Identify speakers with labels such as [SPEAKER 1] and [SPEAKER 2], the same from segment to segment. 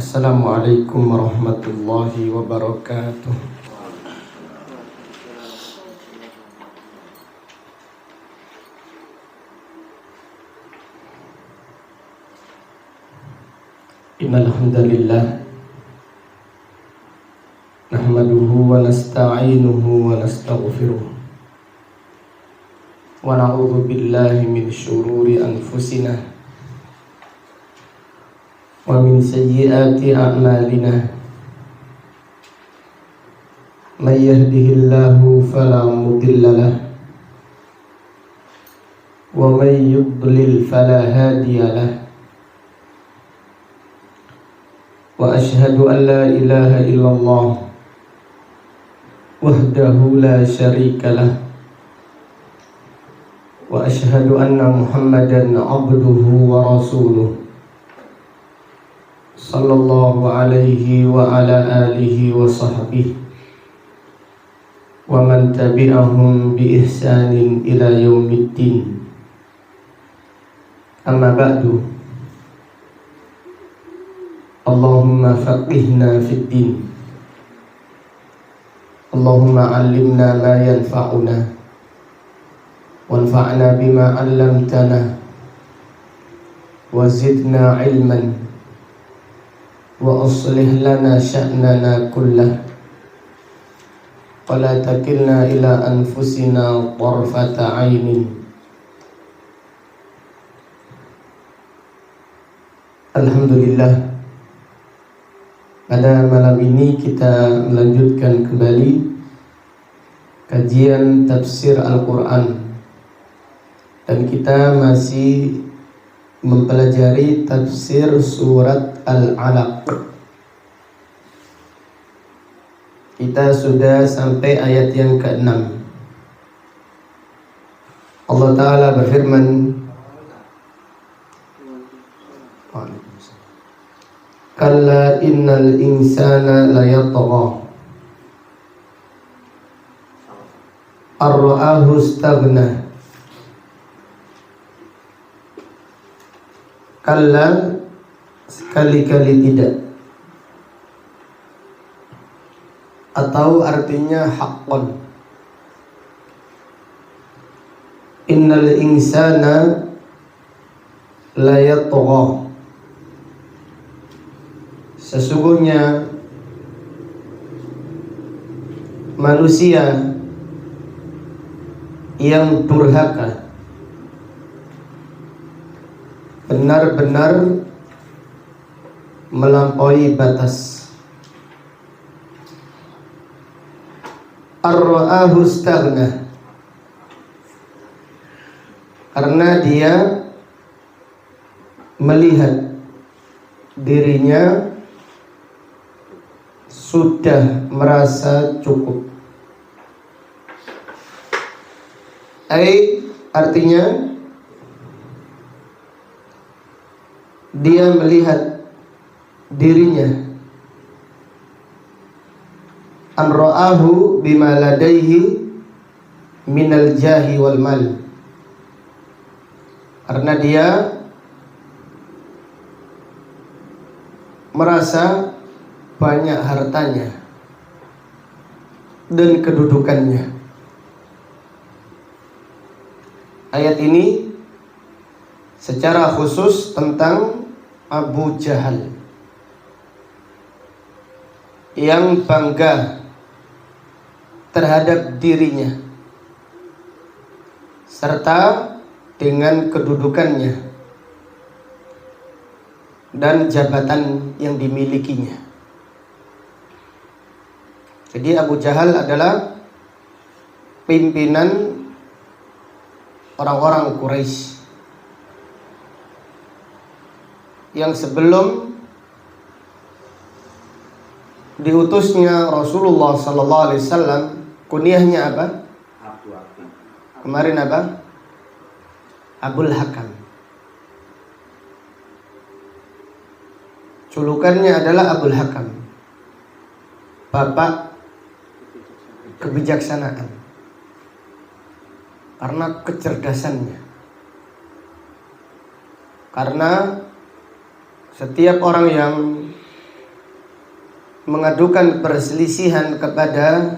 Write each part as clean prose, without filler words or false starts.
[SPEAKER 1] Assalamualaikum warahmatullahi wabarakatuh. Innal hamdalillah nahmaduhu wa nasta'inuhu wa nastaghfiruh wa na'udzu billahi min syururi anfusina wa min sayyiati a'malina. May yahdihillahu fala mudilla lahu wa may yudlil fala hadiya lahu. Wa ashhadu an la ilaha illallah wahdahu la syarika lah. Wa ashhadu anna Muhammadan abduhu wa rasuluh sallallahu alaihi wa ala alihi wa sahbihi wa man tabi'ahum bi ihsanin ila yaumiddin. Amma ba'du. Allahumma faqihna fid din. Allahumma 'allimna ma yanfa'una wanfa'na bima 'allamtana wa zidna 'ilman wa aslih lana sya'nana kullah wa la takilna ila anfusina tarfata 'ainin. Alhamdulillah, pada malam ini kita melanjutkan kembali kajian tafsir Al-Quran, dan kita masih mempelajari tafsir surat Al-Alaq. Kita sudah sampai ayat yang ke-6. Allah Ta'ala berfirman, kalla innal insana layatgha ar-ra'ahu istaghna. Kalla, sekali-kali tidak, atau artinya haqqan. Innal insana layatgha, sesungguhnya manusia yang durhaka benar-benar melampaui batas. Ar-ra'ahu istaghna, karena dia melihat dirinya sudah merasa cukup. Artinya dia melihat dirinya an ra'ahu bima ladaihi minal jahi wal mal, karena dia merasa banyak hartanya dan kedudukannya. Ayat ini secara khusus tentang Abu Jahal yang bangga terhadap dirinya serta dengan kedudukannya dan jabatan yang dimilikinya. Jadi Abu Jahal adalah pimpinan orang-orang Quraisy yang sebelum diutusnya Rasulullah sallallahu alaihi wasallam, kunyahnya apa? Kemarin apa? Abul Hakam. Julukannya adalah Abul Hakam, bapak kebijaksanaan, karena kecerdasannya. Karena setiap orang yang mengadukan perselisihan kepada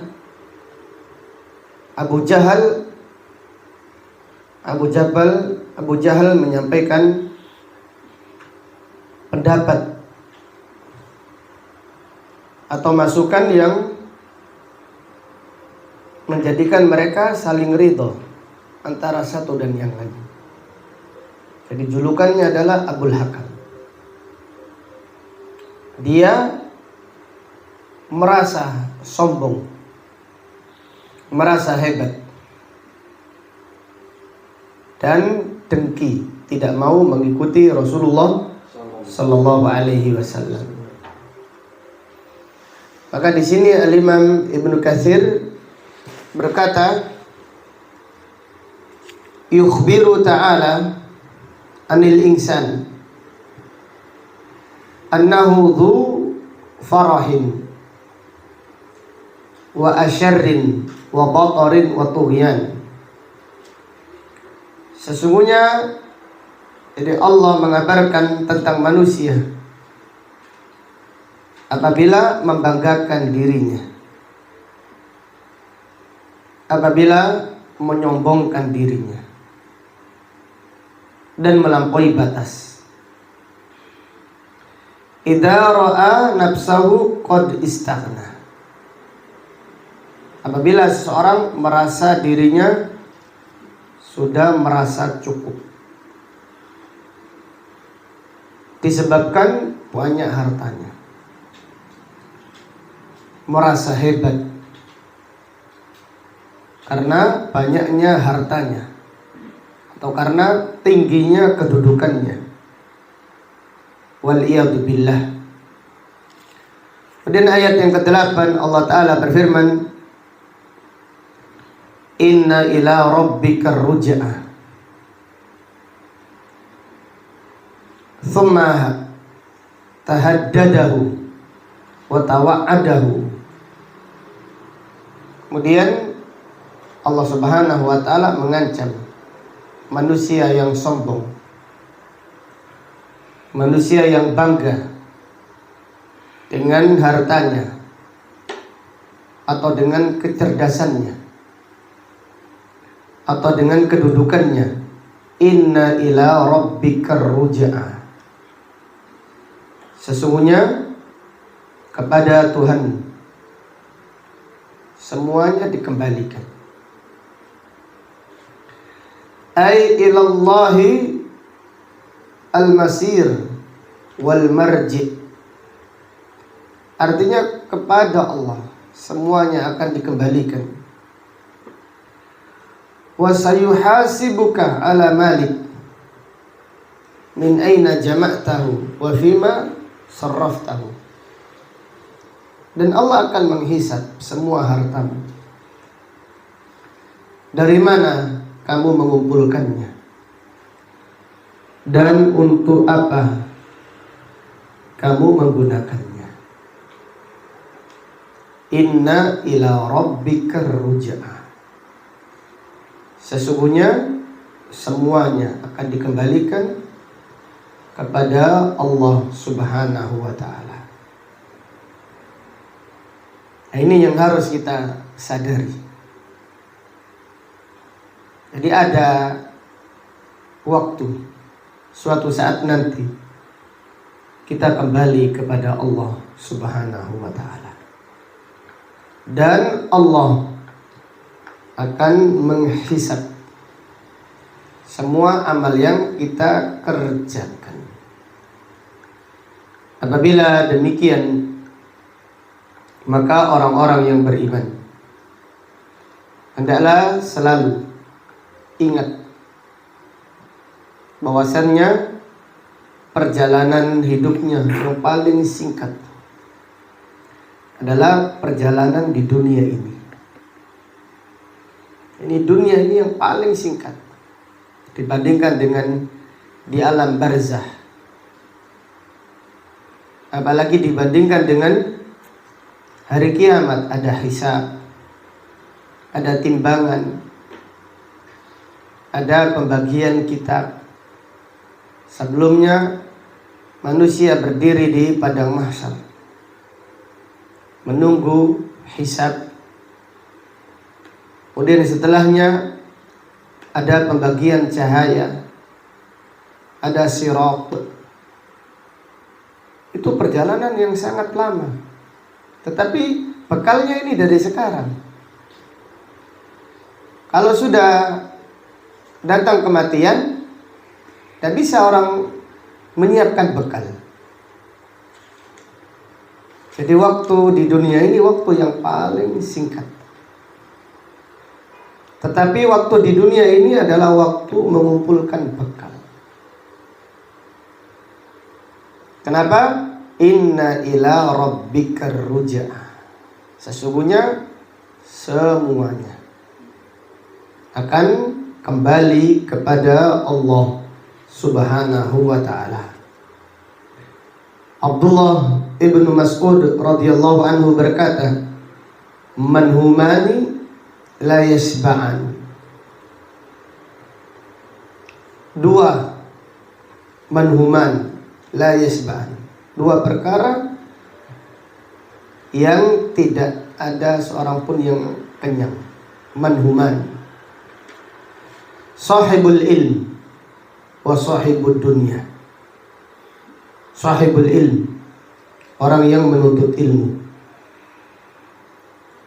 [SPEAKER 1] Abu Jahal, Abu Jahal menyampaikan pendapat atau masukan yang menjadikan mereka saling ridho antara satu dan yang lain. Jadi julukannya adalah Abul Hakam. Dia merasa sombong, merasa hebat, dan dengki, tidak mau mengikuti Rasulullah Sallallahu Alaihi Wasallam. Maka di sini Al-Imam Ibnu Katsir berkata, yukhbiru ta'ala anil insan annahu dhu farahin wa asyarrin wa batarin wa tughyan. Sesungguhnya jadi Allah mengabarkan tentang manusia apabila membanggakan dirinya, apabila menyombongkan dirinya dan melampaui batas. Idza ra'a nafsahu qad istaghna. Apabila seseorang merasa dirinya sudah merasa cukup disebabkan banyak hartanya, merasa hebat karena banyaknya hartanya atau karena tingginya kedudukannya. Wal'iyadu billah. Kemudian ayat yang ke-8 Allah Ta'ala berfirman, inna ila rabbika ruj'ah thumma tahaddadahu wa tawa'adahu. Kemudian Allah Subhanahu wa Ta'ala mengancam manusia yang sombong, manusia yang bangga dengan hartanya atau dengan kecerdasannya atau dengan kedudukannya. Inna ila rabbikar ruj'ah. Sesungguhnya kepada Tuhan semuanya dikembalikan. Ai ilallahi al-masir wal marji. Artinya kepada Allah semuanya akan dikembalikan. Wa sayuhasibuka ala malik min aina jama'tahu wa fima sarraftahu. Dan Allah akan menghisab semua hartamu. Dari mana kamu mengumpulkannya? Dan untuk apa kamu menggunakannya? Inna ila rabbikar ruj'ah. Sesungguhnya semuanya akan dikembalikan kepada Allah Subhanahu wa Ta'ala. Nah, ini yang harus kita sadari. Jadi ada waktu, suatu saat nanti kita kembali kepada Allah Subhanahu wa Ta'ala, dan Allah akan menghisab semua amal yang kita kerjakan. Apabila demikian, maka orang-orang yang beriman hendaklah selalu ingat bahwasannya perjalanan hidupnya yang paling singkat adalah perjalanan di dunia ini. Ini dunia ini yang paling singkat dibandingkan dengan di alam barzah, apalagi dibandingkan dengan hari kiamat. Ada hisab, ada timbangan, ada pembagian kitab. Sebelumnya manusia berdiri di padang mahsyar menunggu hisab. Kemudian setelahnya ada pembagian cahaya, ada sirat. Itu perjalanan yang sangat lama. Tetapi bekalnya ini dari sekarang. Kalau sudah datang kematian, tidak bisa orang menyiapkan bekal. Jadi waktu di dunia ini waktu yang paling singkat. Tetapi waktu di dunia ini adalah waktu mengumpulkan bekal. Kenapa? Inna ila rabbikar ruja'ah. Sesungguhnya semuanya akan kembali kepada Allah Subhanahu wa ta'ala. Abdullah ibnu Mas'ud radhiyallahu anhu berkata, "Manhumani la yashba'an." Dua manhuman la yashba'an. Dua perkara yang tidak ada seorang pun yang kenyang. Manhuman. Sahibul ilm wa sahibud dunya. Sahibul ilm, orang yang menuntut ilmu,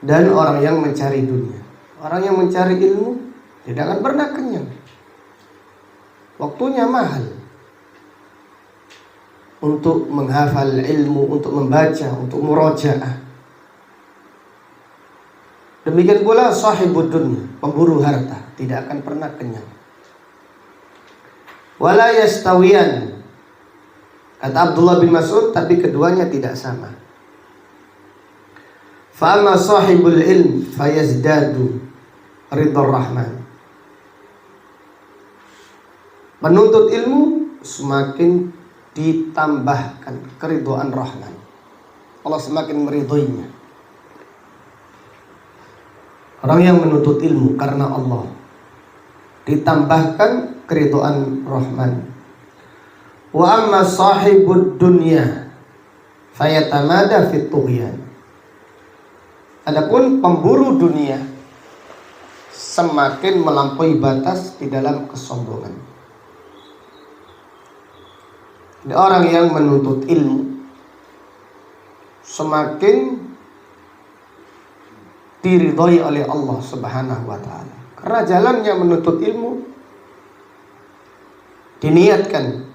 [SPEAKER 1] dan orang yang mencari dunia. Orang yang mencari ilmu tidak akan pernah kenyang. Waktunya mahal untuk menghafal ilmu, untuk membaca, untuk murajaah. Demikian pula sahibud dunya, pemburu harta, tidak akan pernah kenyang. Wala yastawiyan, kata Abdullah bin Mas'ud, tapi keduanya tidak sama. Fa'ama sahibul ilm fayazdadu ridhar rahman. Menuntut ilmu semakin ditambahkan keridhaan Rahman. Allah semakin meridhoinya. Orang yang menuntut ilmu karena Allah ditambahkan keridhaan Rahman. Wa amma sahibud dunya fayatamada fit tughyan. Adapun pemburu dunia semakin melampaui batas di dalam kesombongan. Orang yang menuntut ilmu semakin diridhoi oleh Allah Subhanahu wa ta'ala. Karena jalannya menuntut ilmu diniatkan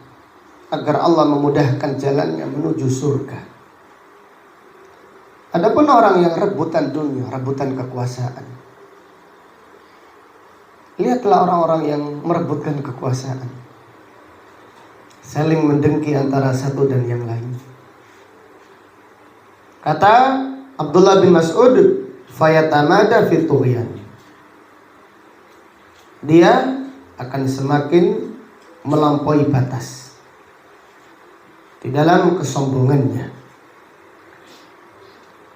[SPEAKER 1] agar Allah memudahkan jalannya menuju surga. Adapun orang yang rebutan dunia, rebutan kekuasaan, lihatlah orang-orang yang merebutkan kekuasaan, saling mendengki antara satu dan yang lain. Kata Abdullah bin Mas'ud, fayatamada fit tughyan. Dia akan semakin melampaui batas di dalam kesombongannya.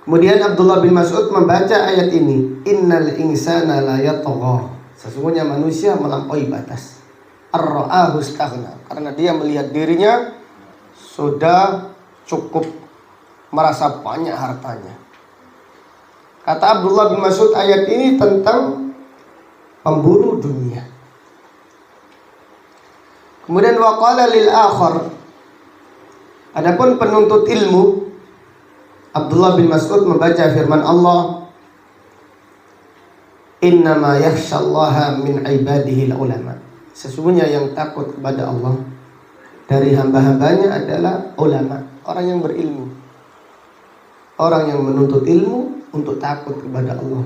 [SPEAKER 1] Kemudian Abdullah bin Mas'ud membaca ayat ini, innal insana la yatgha. Sesungguhnya manusia melampaui batas. Ar-ra'ahu istaghna, karena dia melihat dirinya sudah cukup, merasa banyak hartanya. Kata Abdullah bin Mas'ud, ayat ini tentang pemburu dunia. Kemudian waqala lil akhar, adapun penuntut ilmu, Abdullah bin Mas'ud membaca firman Allah, innama yakhshallaha min ibadihi ulama. Sesungguhnya yang takut kepada Allah dari hamba-hambanya adalah ulama, orang yang berilmu, orang yang menuntut ilmu untuk takut kepada Allah,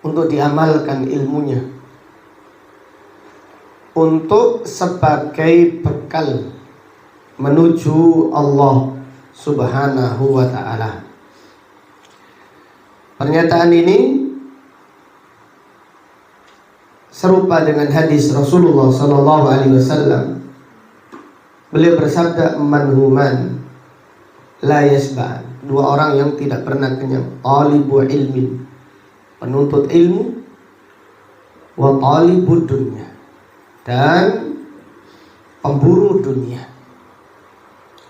[SPEAKER 1] untuk diamalkan ilmunya, untuk sebagai bekal menuju Allah Subhanahu wa ta'ala. Pernyataan ini serupa dengan hadis Rasulullah sallallahu alaihi wasallam. Beliau bersabda, manhuman la yasba'an. Dua orang yang tidak pernah kenyang. Talibu ilmin, penuntut ilmu, wa talibud dunya, dan pemburu dunia.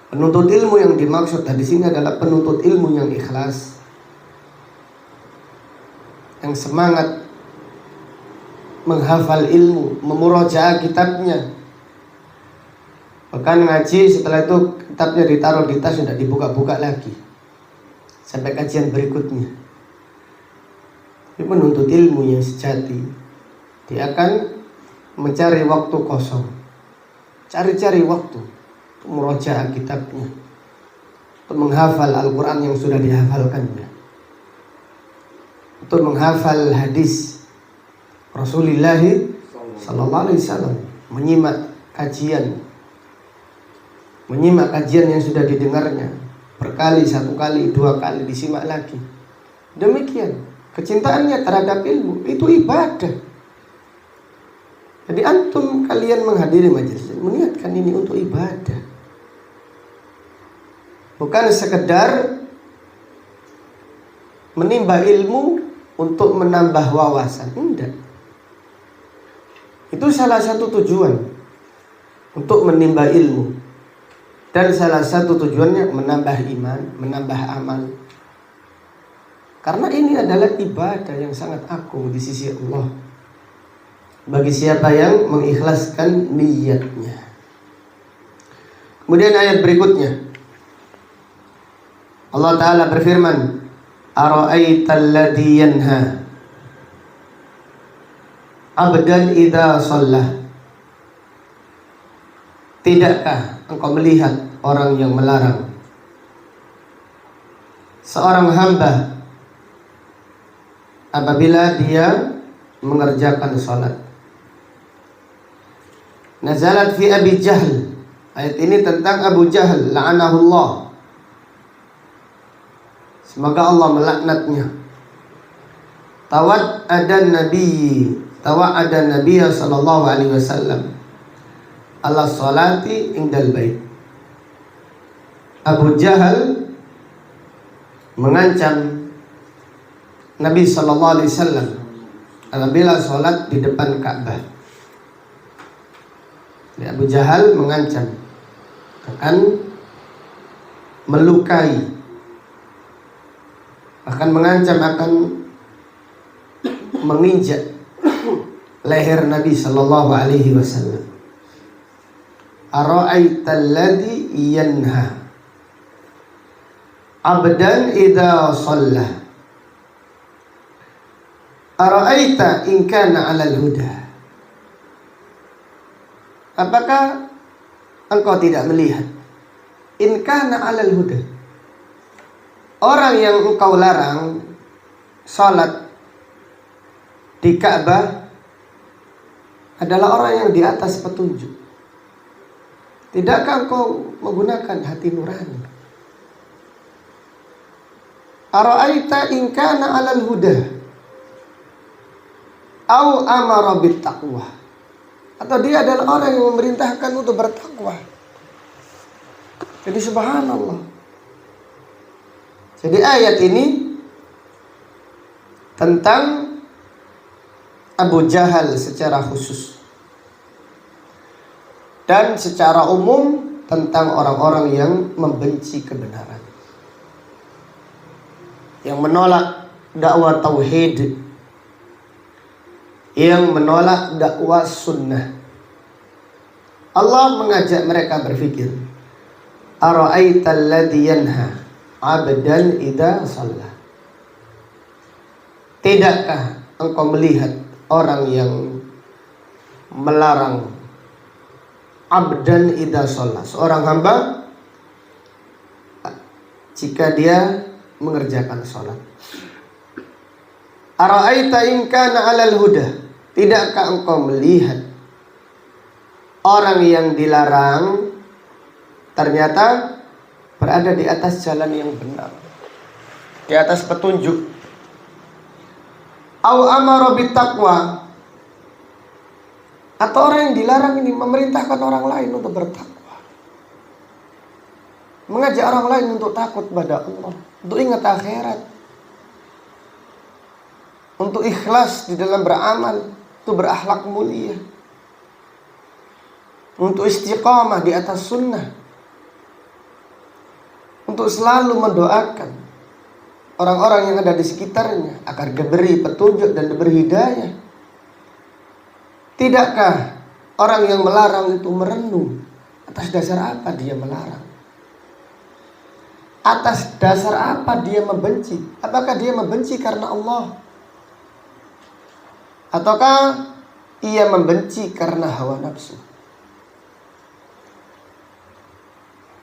[SPEAKER 1] Penuntut ilmu yang dimaksud di sini adalah penuntut ilmu yang ikhlas, yang semangat menghafal ilmu, memurajaah kitabnya. Bahkan ngaji setelah itu kitabnya ditaruh di tas, sudah dibuka-buka lagi sampai kajian berikutnya. Ini penuntut ilmu yang sejati. Dia akan mencari waktu kosong, cari-cari waktu untuk murajaah kitabnya, untuk menghafal Al-Quran yang sudah dihafalkannya, untuk menghafal hadis Rasulullah Sallallahu Alaihi Wasallam, menyimak kajian yang sudah didengarnya berkali, 1 kali, 2 kali, disimak lagi. Demikian kecintaannya terhadap ilmu itu ibadah. Jadi antum kalian menghadiri majelis meniatkan ini untuk ibadah, bukan sekedar menimba ilmu untuk menambah wawasan. Enggak. Itu salah satu tujuan untuk menimba ilmu, dan salah satu tujuannya menambah iman, menambah amal. Karena ini adalah ibadah yang sangat agung di sisi Allah bagi siapa yang mengikhlaskan niatnya. Kemudian ayat berikutnya Allah Ta'ala berfirman, ara'aital ladzi yanha abdan idza shalla. Tidakkah engkau melihat orang yang melarang seorang hamba apabila dia mengerjakan salat? Nazalat fi Abi Jahl. Ayat ini tentang Abu Jahal, la'anahullah, semoga Allah melaknatnya. Tawa'ada Nabi sallallahu alaihi wasallam ala salati indal bait. Abu Jahal mengancam Nabi sallallahu alaihi wasallam apabila salat di depan Ka'bah. Abu Jahal mengancam akan melukai, bahkan mengancam akan menginjak leher Nabi sallallahu alaihi wasallam. Ara'aital ladzi yanha abdan idza shalla. Ara'aita in kana 'alal huda. Apakah engkau tidak melihat in kana 'alal huda, orang yang engkau larang salat di Ka'bah adalah orang yang di atas petunjuk? Tidakkah engkau menggunakan hati nurani? Ara'aita in kana 'alal huda au amara bit taqwa, atau dia adalah orang yang memerintahkan untuk bertakwa. Jadi subhanallah. Jadi ayat ini tentang Abu Jahal secara khusus, dan secara umum tentang orang-orang yang membenci kebenaran, yang menolak dakwah tauhid, yang menolak dakwah sunnah. Allah mengajak mereka berpikir, ara'aital ladzi yanha 'abdan idza shalla. Tidakkah engkau melihat orang yang melarang abdan idza shalla, seorang hamba jika dia mengerjakan salat? Ara'aita in kana 'alal huda. Tidakkah engkau melihat orang yang dilarang ternyata berada di atas jalan yang benar, di atas petunjuk? Au amara bit taqwa, atau orang yang dilarang ini memerintahkan orang lain untuk bertakwa, mengajak orang lain untuk takut pada Allah, untuk ingat akhirat, untuk ikhlas di dalam beramal, untuk berakhlak mulia, untuk istiqamah di atas sunnah. untuk selalu mendoakan orang-orang yang ada di sekitarnya agar diberi petunjuk dan diberi hidayah. Tidakkah orang yang melarang itu merenung atas dasar apa dia melarang? Atas dasar apa dia membenci? Apakah dia membenci karena Allah? Ataukah ia membenci karena hawa nafsu?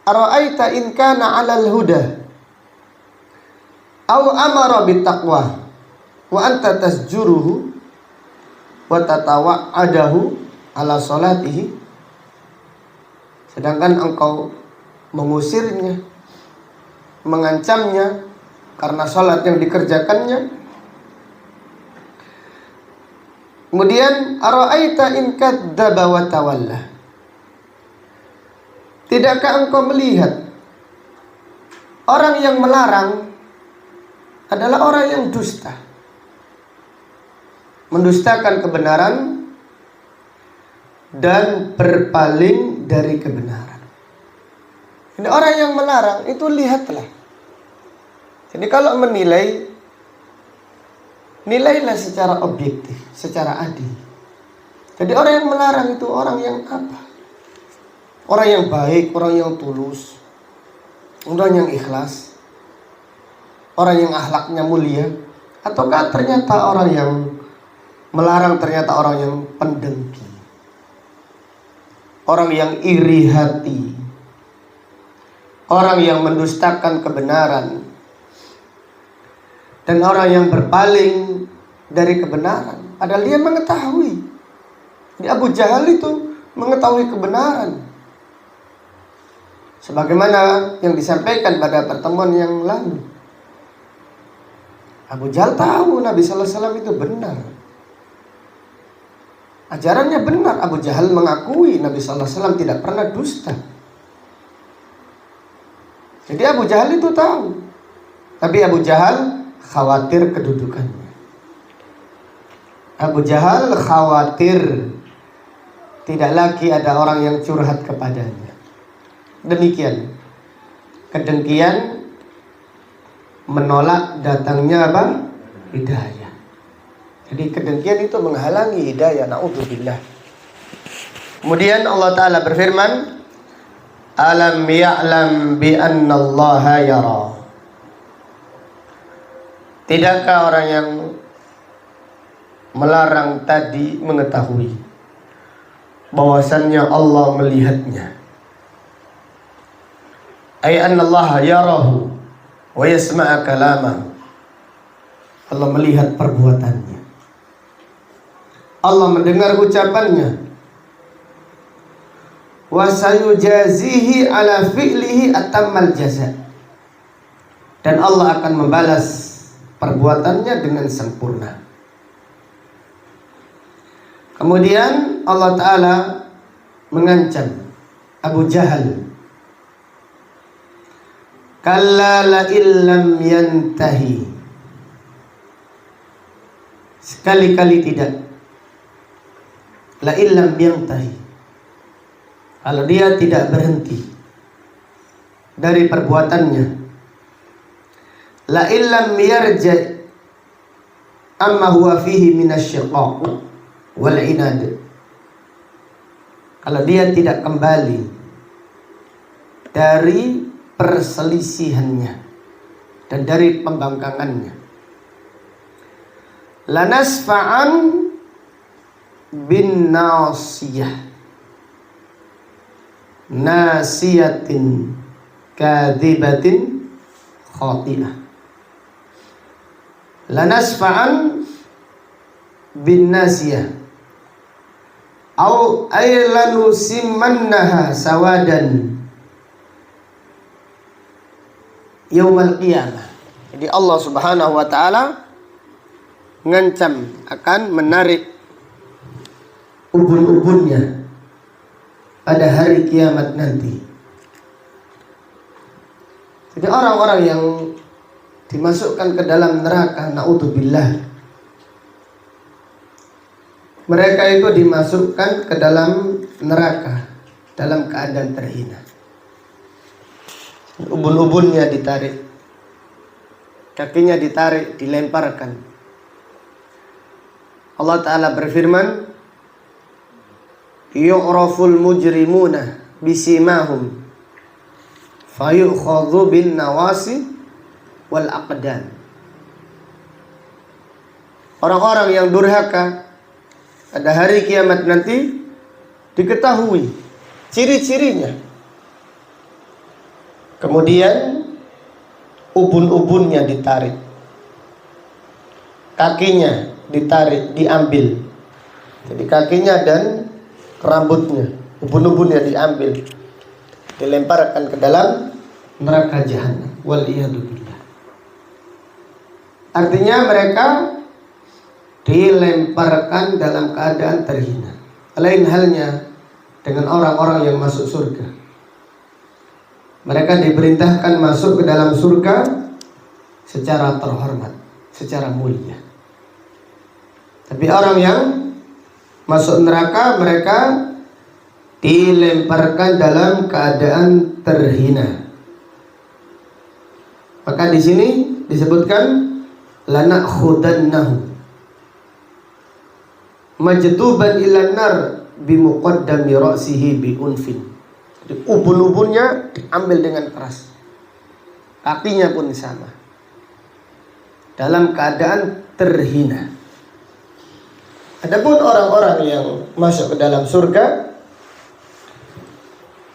[SPEAKER 1] Ara'aita in kana 'alal huda aw amara bittaqwa wa anta tasjuruhu wa tatawa'adahu ala salatihi, sedangkan engkau mengusirnya, mengancamnya karena salat yang dikerjakannya. Kemudian ara'aita in kadzdzaba wa tawalla, tidakkah engkau melihat orang yang melarang adalah orang yang dusta, mendustakan kebenaran dan berpaling dari kebenaran. Ini orang yang melarang itu, lihatlah. Jadi kalau menilai, nilailah secara objektif, secara adil. Jadi orang yang melarang itu orang yang apa? Orang yang baik, orang yang tulus, orang yang ikhlas, orang yang akhlaknya mulia, ataukah ternyata orang yang melarang ternyata orang yang pendengki, orang yang iri hati, orang yang mendustakan kebenaran, dan orang yang berpaling dari kebenaran. Padahal dia mengetahui. Di Abu Jahal itu mengetahui kebenaran, sebagaimana yang disampaikan pada pertemuan yang lalu. Abu Jahal tahu Nabi sallallahu alaihi wasallam itu benar, ajarannya benar. Abu Jahal mengakui Nabi sallallahu alaihi wasallam tidak pernah dusta. Jadi Abu Jahal itu tahu, tapi Abu Jahal khawatir kedudukannya. Abu Jahal khawatir tidak lagi ada orang yang curhat kepadanya. Demikian kedengkian menolak datangnya apa? Hidayah. Jadi kedengkian itu menghalangi hidayah. Na'udzubillah. Kemudian Allah Ta'ala berfirman, alam ya'lam bi anna Allah yara. Tidakkah orang yang melarang tadi mengetahui bahwasannya Allah melihatnya? Ay anna Allah yarahu wa yasma'a kalamahu. Allah melihat perbuatannya, Allah mendengar ucapannya. Wa sayujazihi ala fi'lihi atammal jaza. Dan Allah akan membalas perbuatannya dengan sempurna. Kemudian Allah Ta'ala mengancam Abu Jahal, kalla la illam yantahi, sekali-kali tidak, la illam yantahi, kalau dia tidak berhenti dari perbuatannya, la illam yarja amma huwa fihi minasyiqaq wal inad, kalau dia tidak kembali dari perselisihannya dan dari pembangkangannya, lanasfa'an bin nasiyah, nasiyatin kadzibatin khati'ah. Lanasfa'an bin nasiyah au aylanu simmannaha sawadan yaumal qiyamah. Jadi Allah Subhanahu wa taala mengancam akan menarik ubun-ubunnya pada hari kiamat nanti. Jadi orang-orang yang dimasukkan ke dalam neraka, naudzubillah, mereka itu dimasukkan ke dalam neraka dalam keadaan terhina. ubun-ubunnya ditarik, kakinya ditarik, dilemparkan. Allah Ta'ala berfirman, yu'raful mujrimuna bisimahum fayukhadhu bin nawasi wal aqdan. Orang-orang yang durhaka pada hari kiamat nanti diketahui ciri-cirinya. Kemudian ubun-ubunnya ditarik, kakinya ditarik, diambil. Jadi kakinya dan rambutnya, ubun-ubunnya diambil, dilemparkan ke dalam neraka jahanam. Wal iyadu billah. Artinya mereka dilemparkan dalam keadaan terhina. Lain halnya dengan orang-orang yang masuk surga. Mereka diperintahkan masuk ke dalam surga secara terhormat, secara mulia. Tapi orang yang masuk neraka, mereka dilemparkan dalam keadaan terhina. Maka di sini disebutkan lanakhudannahu majduban ilan nar bimuqaddami ra'sihi biunfin. Jadi ubun-ubunnya diambil dengan keras, kakinya pun sama, dalam keadaan terhina. Adapun orang-orang yang masuk ke dalam surga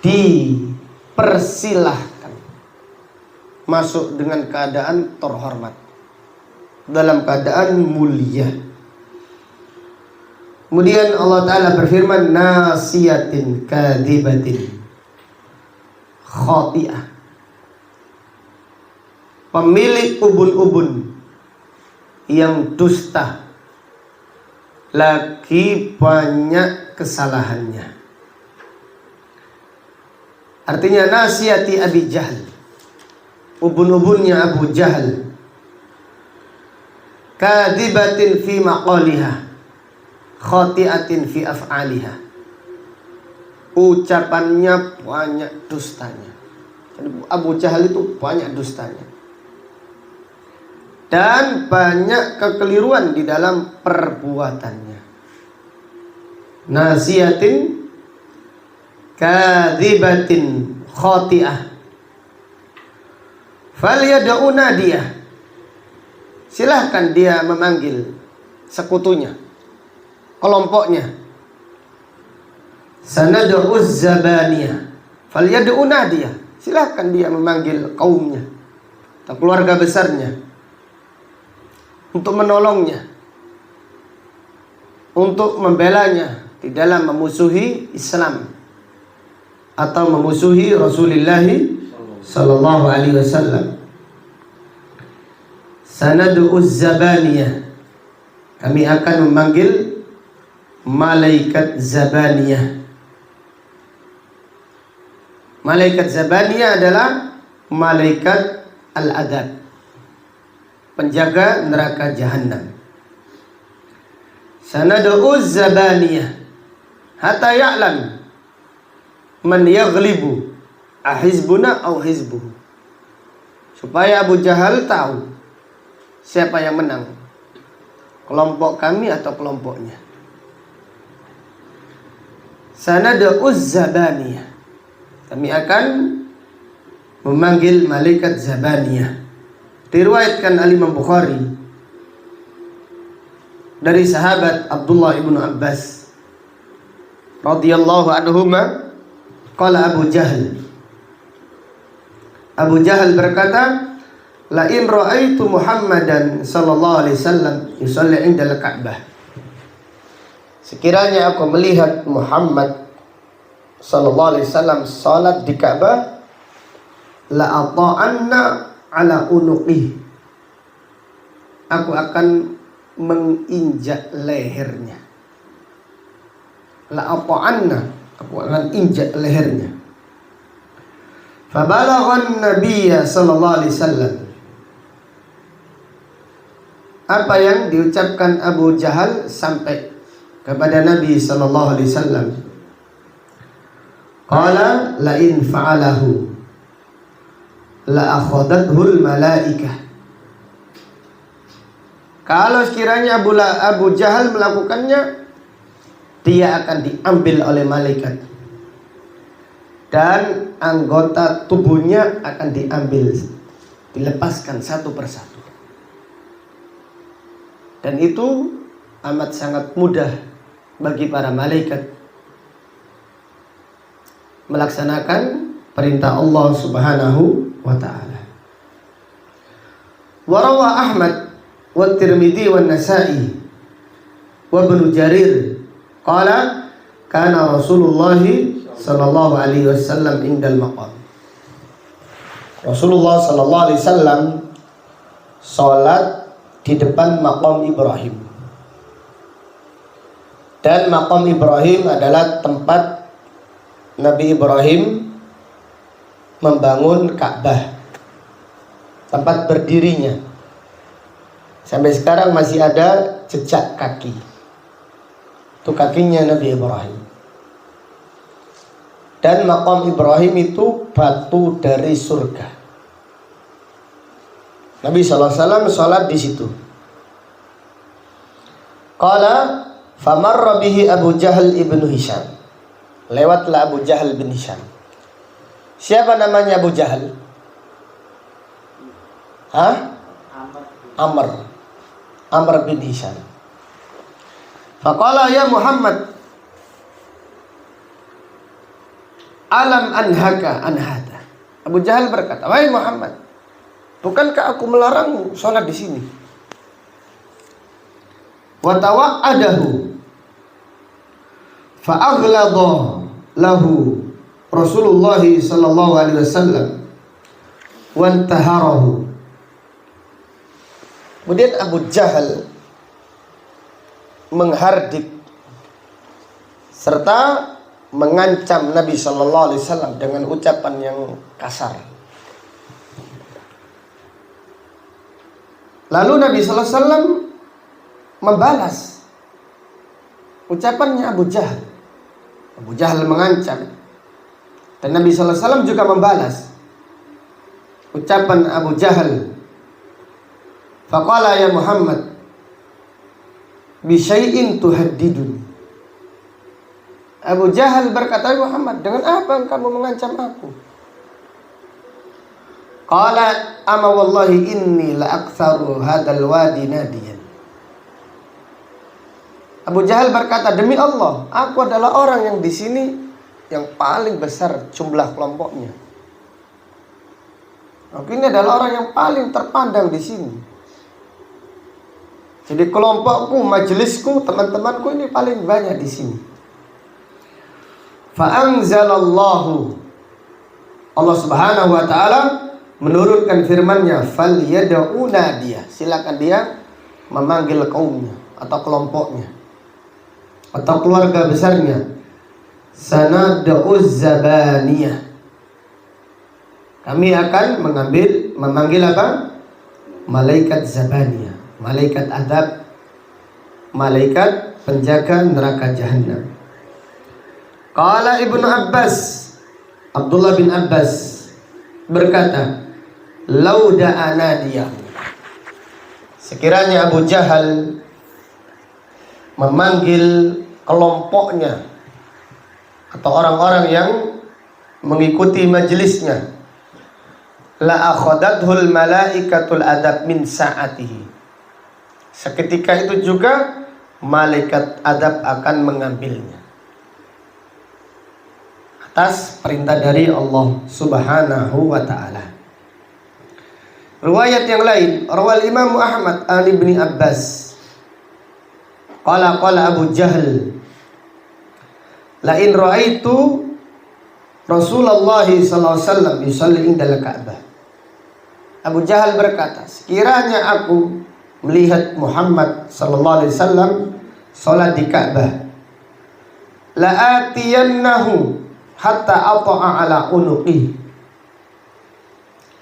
[SPEAKER 1] dipersilahkan masuk dengan keadaan terhormat, dalam keadaan mulia. Kemudian Allah Ta'ala berfirman, nasiyatin kadhibatin khati'ah, pemilik ubun-ubun yang dusta, lagi banyak kesalahannya. Artinya nasiyati Abi Jahal, ubun-ubunnya Abu Jahal, kadhibatin fi maqaliha, khati'atin fi af'aliha, ucapannya banyak dustanya. Jadi Abu Jahal itu banyak dustanya dan banyak kekeliruan di dalam perbuatannya. Nasiyatin kadhibatin khati'ah falyad'u nadiyah, silahkan dia memanggil sekutunya, kelompoknya. Sanad'u zabaniyah falyad'u nadiyah, silahkan dia memanggil kaumnya atau keluarga besarnya untuk menolongnya, untuk membelanya di dalam memusuhi Islam atau memusuhi Rasulullah sallallahu alaihi wasallam. Sanad'u zabaniyah, kami akan memanggil malaikat zabaniyah. Malaikat zabaniyah adalah malaikat al-adab, penjaga neraka jahanam. Sanad'u zabaniyah hatta ya'lam man yaghlibu ahizbuna aw hizbuhu, supaya Abu Jahal tahu siapa yang menang, kelompok kami atau kelompoknya. Sanad'u zabaniyah, kami akan memanggil malaikat zabaniyah. Diriwayatkan Al-Imam Bukhari dari sahabat Abdullah ibnu Abbas radhiyallahu anhuma, qala Abu Jahal berkata, la in ra'aitu Muhammadan sallallahu alaihi wasallam yusalli 'inda al-Ka'bah, sekiranya aku melihat Muhammad sallallahu alaihi wasallam salat di Ka'bah, la ata'anna ala unuqih, aku akan menginjak lehernya. La ata'anna, aku akan injak lehernya. Fabalaghan nabiyya sallallahu alaihi wasallam, apa yang diucapkan Abu Jahal sampai kepada Nabi sallallahu alaihi wasallam. Qala la in fa'alahu la akhadathul malaikah. Kalau sekiranya Abu Jahal melakukannya, dia akan diambil oleh malaikat dan anggota tubuhnya akan diambil, dilepaskan satu persatu. Dan itu amat sangat mudah bagi para malaikat melaksanakan perintah Allah Subhanahu wa ta'ala. Wa rawa Ahmad wa Tirmidzi wa Nasa'i wa Ibnu Jarir qala kana Rasulullah sallallahu alaihi wasallam indal maqam. Rasulullah sallallahu alaihi wasallam salat di depan maqam Ibrahim. Dan maqam Ibrahim adalah tempat Nabi Ibrahim membangun Ka'bah, tempat berdirinya. Sampai sekarang masih ada jejak kaki. Itu kakinya Nabi Ibrahim. Dan maqam Ibrahim itu batu dari surga. Nabi SAW sholat di situ. Qala famarra bihi Abu Jahal ibnu Hisham. Lewatlah Abu Jahal bin Hisham. Siapa namanya Abu Jahal? Amr bin Hisham. Faqala ya Muhammad, alam anhaka anhata. Abu Jahal berkata, wahai Muhammad, bukankah aku melarang sholat di sini? Wa tawa'adahu fa'aghlada lahu Rasulullah sallallahu alaihi wasallam wa antaharahu. Kemudian Abu Jahal menghardik serta mengancam Nabi sallallahu alaihi wasallam dengan ucapan yang kasar. Lalu Nabi sallallahu alaihi wasallam membalas ucapannya Abu Jahal. Abu Jahal mengancam dan Nabi sallallahu alaihi wasallam juga membalas ucapan Abu Jahal. Faqala ya Muhammad bi syai'in tuhaddidun. Abu Jahal berkata, Muhammad, dengan apa kamu mengancam aku? Qala ama wallahi inni la aktsaru hadzal wadi nadiyan. Abu Jahal berkata, demi Allah, aku adalah orang yang di sini yang paling besar jumlah kelompoknya. Aku ini adalah orang yang paling terpandang di sini. Jadi kelompokku, majelisku, teman-temanku ini paling banyak di sini. Fa'anzalallahu, Allah Subhanahu wa ta'ala menurunkan firman-Nya, falyad'u nadiyah, silakan dia memanggil kaumnya atau kelompoknya atau keluarga besarnya. Sanad'u zabaniyah, kami akan memanggil apa? Malaikat zabaniyah, malaikat adab, malaikat penjaga neraka jahanam. Qala Ibnu Abbas, Abdullah bin Abbas berkata, lauda anadiyah, sekiranya Abu Jahal memanggil kelompoknya atau orang-orang yang mengikuti majelisnya, la akhadathul malaikatul adab min sa'atihi, seketika itu juga malaikat adab akan mengambilnya atas perintah dari Allah Subhanahu wa ta'ala. Riwayat yang lain, rawal Imam Ahmad an Ibni Abbas qala Abu Jahal, la in ra'aitu Rasulullah sallallahu alaihi wasallam yusalli indal Ka'bah. Abu Jahal berkata, sekiranya aku melihat Muhammad sallallahu alaihi wasallam salat di Ka'bah, la atiyannahu hatta ata'a ala unuqi,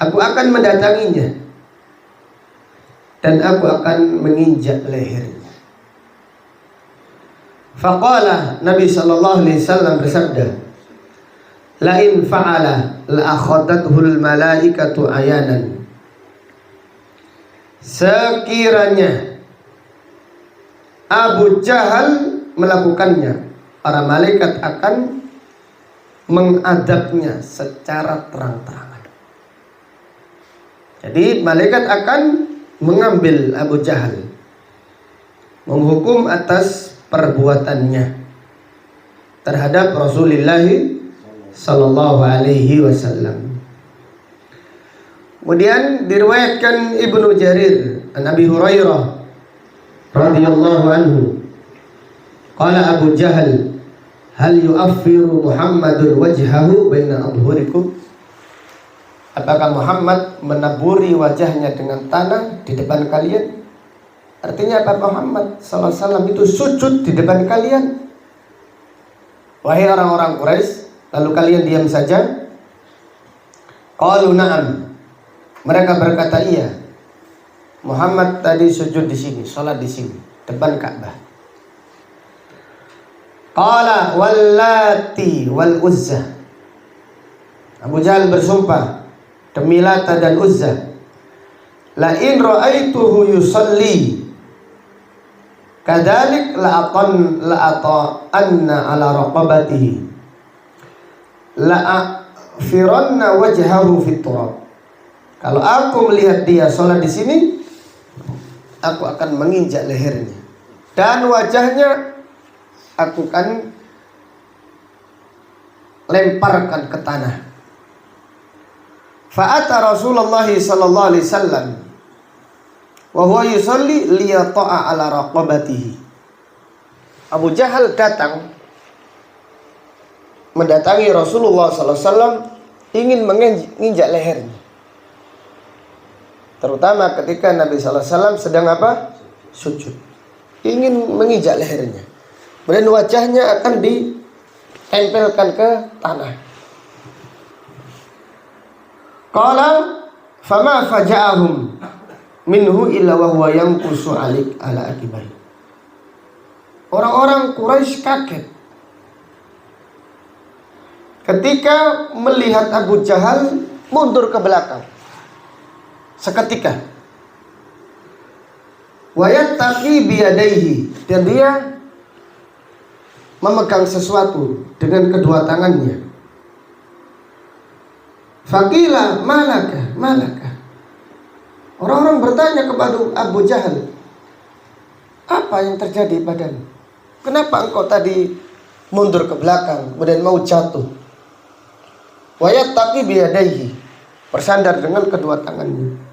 [SPEAKER 1] aku akan mendatanginya dan aku akan menginjak lehernya. Faqala, Nabi sallallahu alaihi wasallam bersabda, la in fa'ala la akhadathul malaikatu ayanan. Sekiranya Abu Jahal melakukannya, para malaikat akan mengadabnya secara terang-terangan. Jadi malaikat akan mengambil Abu Jahal, menghukum atas perbuatannya terhadap Rasulullah sallallahu alaihi wasallam. Kemudian diriwayatkan Ibnu Jarir an Abi Hurairah radhiyallahu anhu, qala Abu Jahal, hal yu'affiru Muhammadun wajhahu baina adhurikum? Apakah Muhammad menaburi wajahnya dengan tanah di depan kalian? Artinya apa? Muhammad sallallahu alaihi wasallam itu sujud di depan kalian. Wahai orang-orang Quraisy, lalu kalian diam saja? Qalu na'am. Mereka berkata, iya. Muhammad tadi sujud di sini, salat di sini, depan Ka'bah. Qala wallati wal Uzza. Abu Jahal bersumpah demi Lata dan Uzza, la in ra'aituhu yusalli kadzalik la ata'anna ala raqabatihi la afiranna wajhahu fit turab. Kalau aku melihat dia sholat di sini, aku akan menginjak lehernya dan wajahnya aku akan lemparkan ke tanah. Fa'ata Rasulullah sallallahu alaihi wasallam wa huwa yusalli liyata'a ala raqabatihi. Abu Jahal mendatangi Rasulullah sallallahu alaihi wasallam, ingin menginjak lehernya. Terutama ketika Nabi sallallahu alaihi wasallam sedang apa? Sujud. Ingin menginjak lehernya. Kemudian wajahnya akan ditempelkan ke tanah. Qala fama faja'ahum minhu illa wa huwa yanqusu alik ala akibai. Orang-orang Quraisy kaget ketika melihat Abu Jahal mundur ke belakang seketika. Wa yattaqi biyadaihi, dan dia memegang sesuatu dengan kedua tangannya. Faqila malaka. Orang-orang bertanya kepada Abu Jahal, apa yang terjadi padamu? Kenapa engkau tadi mundur ke belakang kemudian mau jatuh? Wa yattaqi biyadaihi, bersandar dengan kedua tangannya.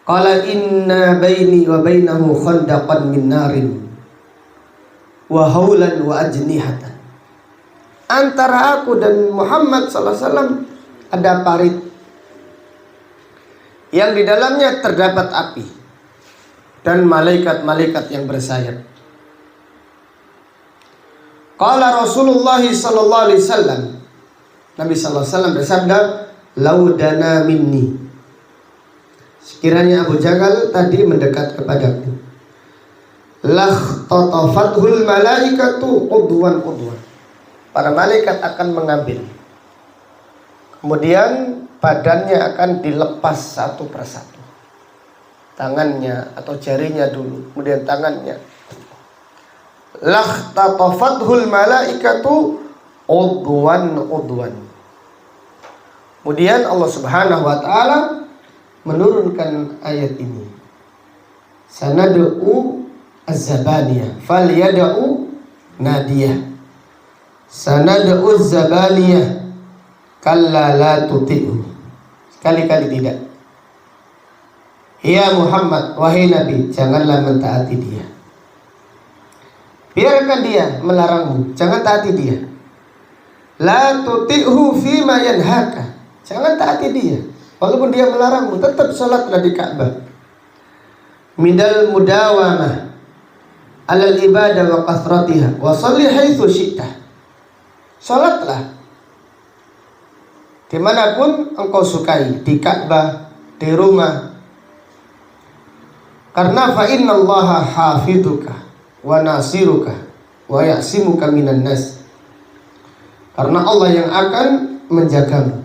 [SPEAKER 1] Qala inna baini wa bainahu khandaqan min narin wa haulan wa ajnihatan. Antara aku dan Muhammad sallallahu alaihi wasallam ada parit yang di dalamnya terdapat api dan malaikat-malaikat yang bersayap. Qala Rasulullah sallallahu alaihi wasallam, Nabi sallallahu alaihi wasallam bersabda, laudana minni, sekiranya Abu Jahal tadi mendekat kepadaku, lakhtatafathul malaikatu udwan. Para malaikat akan mengambil, kemudian badannya akan dilepas satu persatu, tangannya atau jarinya dulu, kemudian tangannya. Lakhtatafathul malaikatu udwan. Kemudian Allah Subhanahu wa taala menurunkan ayat ini. Sanad'u az-zabaniyah falyad'u nadiyah. Sanad'u az-zabaniyah kalla la tuti'u. Sekali-kali tidak. Ya Muhammad, wahai Nabi, janganlah mentaati dia. Biarkan dia melarangmu, jangan taati dia. La tuti'hu fima yanhaka. Jangan taati dia. Walaupun dia melarangmu, tetap salatlah di Ka'bah. Midal mudawamah alal ibadah wa kathratiha wa sholli haitsu syi'ta. Salatlah dimanapun engkau sukai, di Ka'bah, di rumah. Karena fa innallaha hafidhuka wa nasiruka wa ya'simuka minan nas. Karena Allah yang akan menjagamu,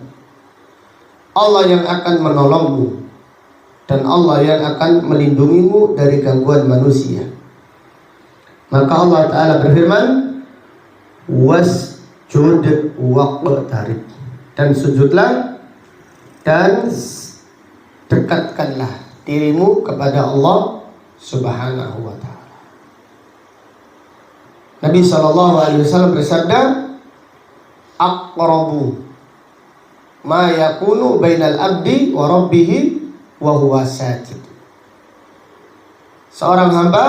[SPEAKER 1] Allah yang akan menolongmu, dan Allah yang akan melindungimu dari gangguan manusia. Maka Allah Ta'ala berfirman, wasjud waqtarib, dan sujudlah dan dekatkanlah dirimu kepada Allah Subhanahu wa Ta'ala. Nabi SAW bersabda, aqrabu ma yakunu bainal abdi wa rabbihi wa huwa sajid. Seorang hamba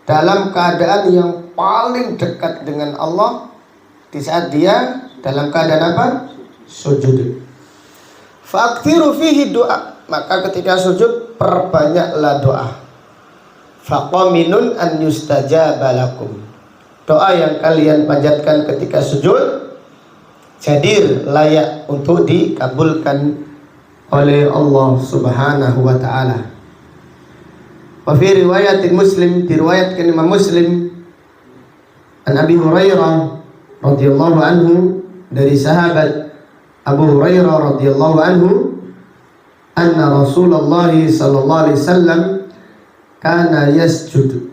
[SPEAKER 1] dalam keadaan yang paling dekat dengan Allah di saat dia dalam keadaan apa? Sujud. Fa'aktiru fihi doa. Maka ketika sujud perbanyaklah doa. Faqaminun an yustajaba lakum. Doa yang kalian panjatkan ketika sujud jadir, layak untuk dikabulkan oleh Allah Subhanahu wa Ta'ala. Wa fi riwayatin Muslim, diriwayatkan Imam Muslim, an Abi Hurairah radhiyallahu anhu, dari sahabat Abu Hurairah radhiyallahu anhu, anna Rasulullah sallallahu alaihi wasallam kana yasjud.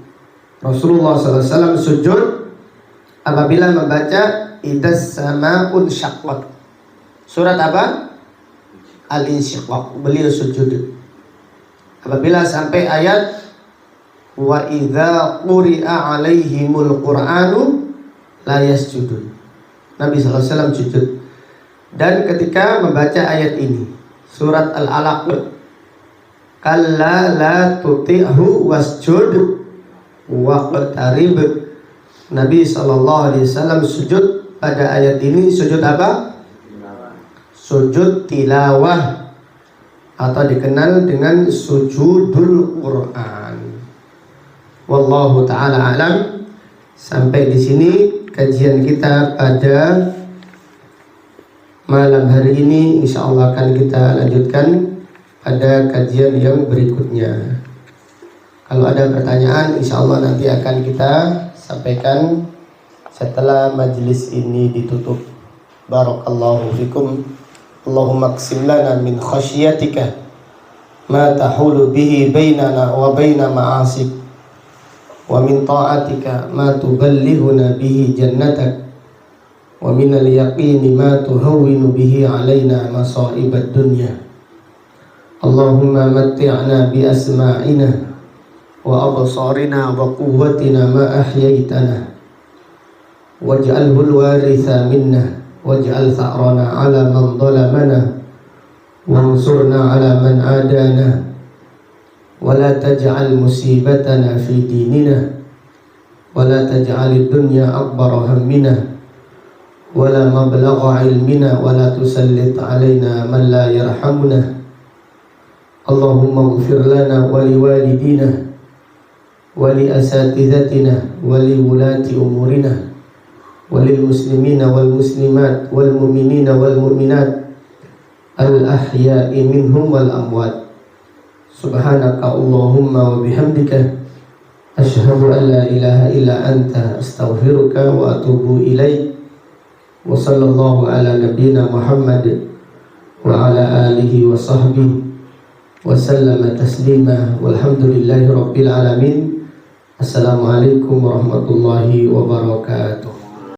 [SPEAKER 1] Rasulullah sallallahu alaihi wasallam sujud apabila membaca idas samaun syaqqat. Surat apa? Al-Insyiqaq. Beliau sujud apabila sampai ayat wa idza quri'a alaihimul qur'anu la yasjudun. Nabi sallallahu alaihi wasallam sujud. Dan ketika membaca ayat ini, surat Al-Alaq, kalla la tuti'hu wasjud waqtarib, Nabi sallallahu alaihi wasallam sujud pada ayat ini. Sujud apa? Sujud tilawah, atau dikenal dengan sujudul Quran. Wallahu ta'ala alam. Sampai di sini kajian kita pada malam hari ini. Insyaallah akan kita lanjutkan pada kajian yang berikutnya. Kalau ada pertanyaan, insyaallah nanti akan kita sampaikan setelah majelis ini ditutup. Barakallahu fikum. Allahumma qsim lana min khasyiatika ma tahulu bihi bainana wa baina ma'asik, wa min ta'atika ma tuballighuna bihi jannatak, wa min al-yaqini ma tuhawwinu bihi alaina masa'ibad dunya. Allahumma matti'na bi asma'ina wa absarina wa quwwatina ma ahyaytana, waj'alhu al-waritha minna, waj'al tha'rana 'ala man zalamana, wansurna 'ala man adana, wa la taj'al musibatana fi dinina, wa la taj'al ad-dunya akbara hammina, wa la mablagha 'ilmina, wa la tusallit 'alaina man la yarhamuna. Allahumma ighfir lana wa liwalidina wa li asatizatina wa li wulati umurina walil muslimina wal muslimat wal mu'minina wal mu'minat al ahya'i minhum wal amwat. Subhanaka Allahumma wa bihamdika asyhadu an la ilaha illa anta astaghfiruka wa atubu ilaik. Wa sallallahu ala nabiyyina Muhammad wa ala alihi wa sahbihi wa sallama taslima, walhamdulillahi rabbil alamin. Assalamualaikum warahmatullahi wabarakatuh.